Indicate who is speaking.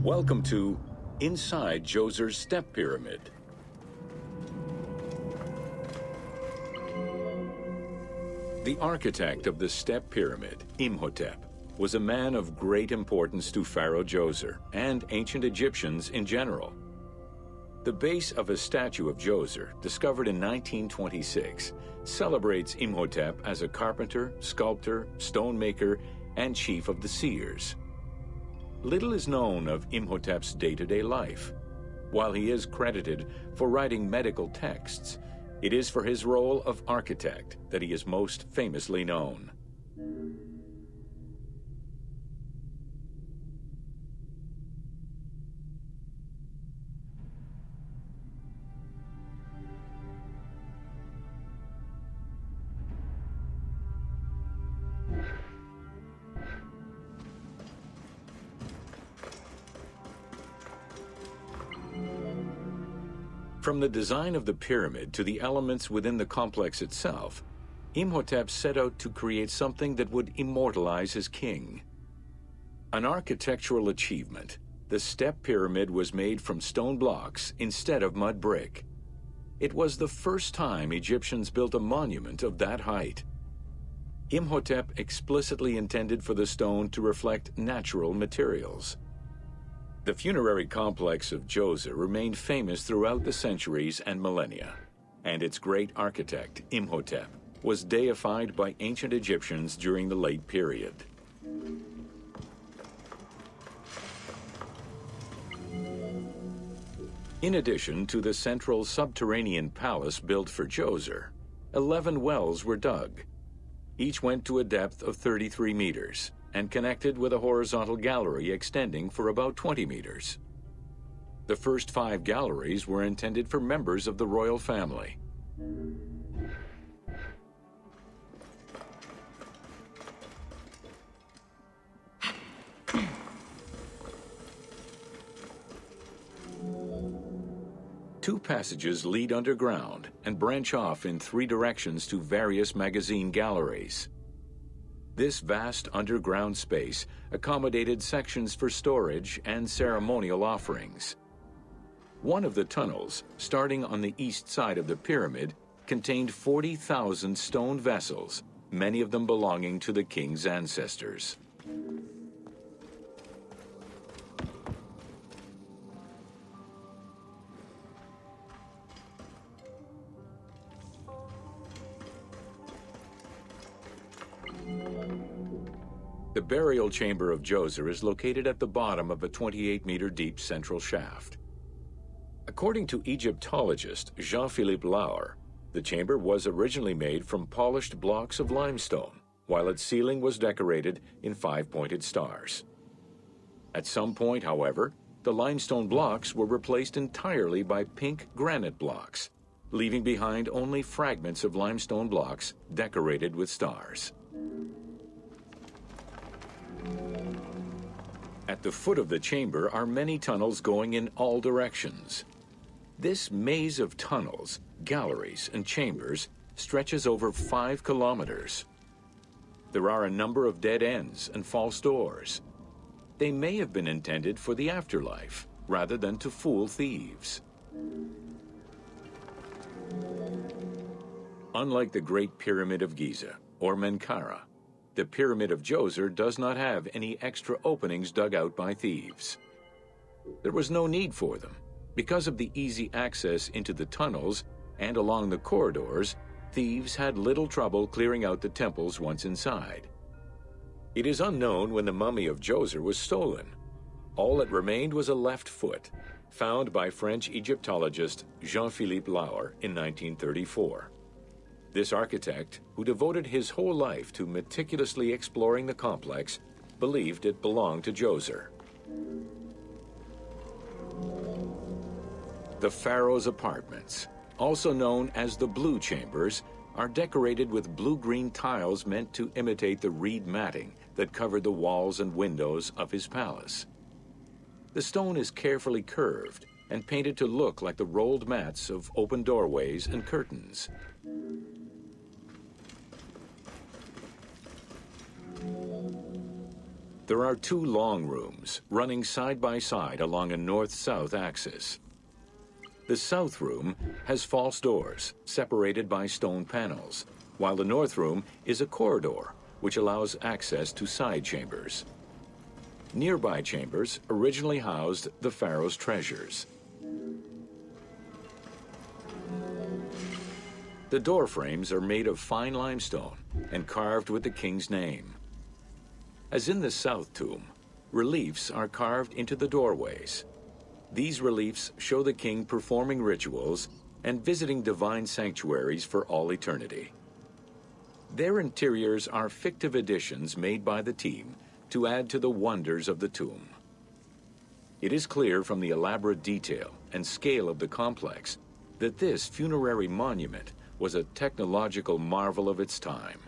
Speaker 1: Welcome to Inside Djoser's Step Pyramid. The architect of the Step Pyramid, Imhotep, was a man of great importance to Pharaoh Djoser and ancient Egyptians in general. The base of a statue of Djoser, discovered in 1926, celebrates Imhotep as a carpenter, sculptor, stonemaker, and chief of the seers. Little is known of Imhotep's day-to-day life. While he is credited for writing medical texts, it is for his role of architect that he is most famously known. From the design of the pyramid to the elements within the complex itself, Imhotep set out to create something that would immortalize his king. An architectural achievement, the Step Pyramid was made from stone blocks instead of mud brick. It was the first time Egyptians built a monument of that height. Imhotep explicitly intended for the stone to reflect natural materials. The funerary complex of Djoser remained famous throughout the centuries and millennia, and its great architect, Imhotep, was deified by ancient Egyptians during the late period. In addition to the central subterranean palace built for Djoser, 11 wells were dug. Each went to a depth of 33 meters. And connected with a horizontal gallery extending for about 20 meters. The first 5 galleries were intended for members of the royal family. Two passages lead underground and branch off in 3 directions to various magazine galleries. This vast underground space accommodated sections for storage and ceremonial offerings. One of the tunnels, starting on the east side of the pyramid, contained 40,000 stone vessels, many of them belonging to the king's ancestors. The burial chamber of Djoser is located at the bottom of a 28-meter deep central shaft. According to Egyptologist Jean-Philippe Lauer, the chamber was originally made from polished blocks of limestone, while its ceiling was decorated in 5-pointed stars. At some point, however, the limestone blocks were replaced entirely by pink granite blocks, leaving behind only fragments of limestone blocks decorated with stars. At the foot of the chamber are many tunnels going in all directions. This maze of tunnels, galleries, and chambers stretches over 5 kilometers. There are a number of dead ends and false doors. They may have been intended for the afterlife, rather than to fool thieves. Unlike the Great Pyramid of Giza, or Menkaure, the Pyramid of Djoser does not have any extra openings dug out by thieves. There was no need for them. Because of the easy access into the tunnels and along the corridors, thieves had little trouble clearing out the temples once inside. It is unknown when the mummy of Djoser was stolen. All that remained was a left foot, found by French Egyptologist Jean-Philippe Lauer in 1934. This architect, who devoted his whole life to meticulously exploring the complex, believed it belonged to Djoser. The Pharaoh's apartments, also known as the Blue Chambers, are decorated with blue-green tiles meant to imitate the reed matting that covered the walls and windows of his palace. The stone is carefully curved and painted to look like the rolled mats of open doorways and curtains. There are two long rooms running side by side along a north-south axis. The south room has false doors separated by stone panels, while the north room is a corridor which allows access to side chambers. Nearby chambers originally housed the pharaoh's treasures. The door frames are made of fine limestone and carved with the king's name. As in the south tomb, reliefs are carved into the doorways. These reliefs show the king performing rituals and visiting divine sanctuaries for all eternity. Their interiors are fictive additions made by the team to add to the wonders of the tomb. It is clear from the elaborate detail and scale of the complex that this funerary monument was a technological marvel of its time.